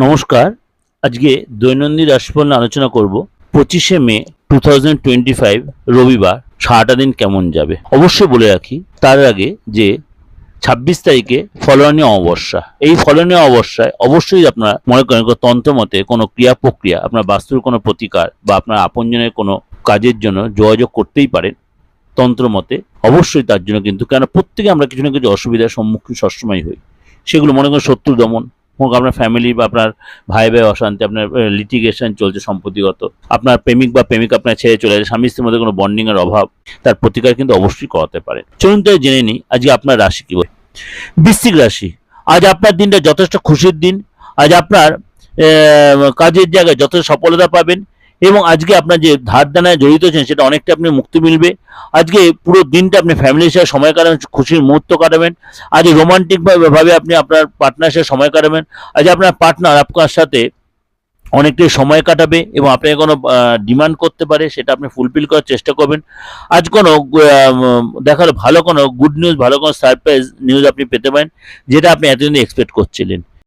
নমস্কার। আজকে দৈনন্দিন রাশিফল নিয়ে আলোচনা করব। 25শে মে 2025 রবিবার সারাটা দিন কেমন যাবে। অবশ্যই বলে রাখি তার আগে যে 26 তারিখে ফলনীয় অমাবস্যা। এই ফলনীয় অমাবস্যায় অবশ্যই আপনারা মনে করেন তন্ত্র মতে কোনো ক্রিয়া প্রক্রিয়া, আপনার বাস্তুর কোনো প্রতিকার বা আপনার আপনজনের কোনো কাজের জন্য যোগাযোগ করতেই পারেন তন্ত্র মতে। অবশ্যই তার জন্য কিন্তু কেন প্রত্যেকে আমরা কিছু না কিছু অসুবিধার সম্মুখীন সবসময় হই। সেগুলো মনে করেন শত্রু দমন হোক, আপনার ফ্যামিলি বা আপনার ভাই ভাই অশান্তি, আপনার লিটিগেশন চলছে সম্পত্তিগত, আপনার প্রেমিক বা প্রেমিক আপনার ছেড়ে চলে যায়, স্বামী স্ত্রীর মধ্যে কোনো বন্ডিং এর অভাব, তার প্রতিকার কিন্তু অবশ্যই করাতে পারেন। চলুন তাই জেনে নিই আজকে আপনার রাশি কি হয়। বৃশ্চিক রাশি। আজ আপনার দিনটা যথেষ্ট খুশির দিন। আজ আপনার কাজের জায়গায় যথেষ্ট সফলতা পাবেন এবং আজকে আপনার যে ধার দেনায় জড়িত আছেন সেটা অনেকটা আপনি মুক্তি মিলবে। আজকে পুরো দিনটা আপনি ফ্যামিলির সাথে সময় কাটাবেন, খুশির মুহূর্ত কাটাবেন। আজ রোমান্টিক ভাবে আপনি আপনার পার্টনারের সাথে সময় কাটাবেন। আজ আপনার পার্টনার আপনার সাথে অনেকটাই সময় কাটাবে এবং আপনাকে কোনো ডিমান্ড করতে পারে, সেটা আপনি ফুলফিল করার চেষ্টা করবেন। আজ কোনো দেখালো ভালো কোনো গুড নিউজ, ভালো কোনো সারপ্রাইজ নিউজ আপনি পেতে পারেন, যেটা আপনি এতদিন এক্সপেক্ট করছিলেন।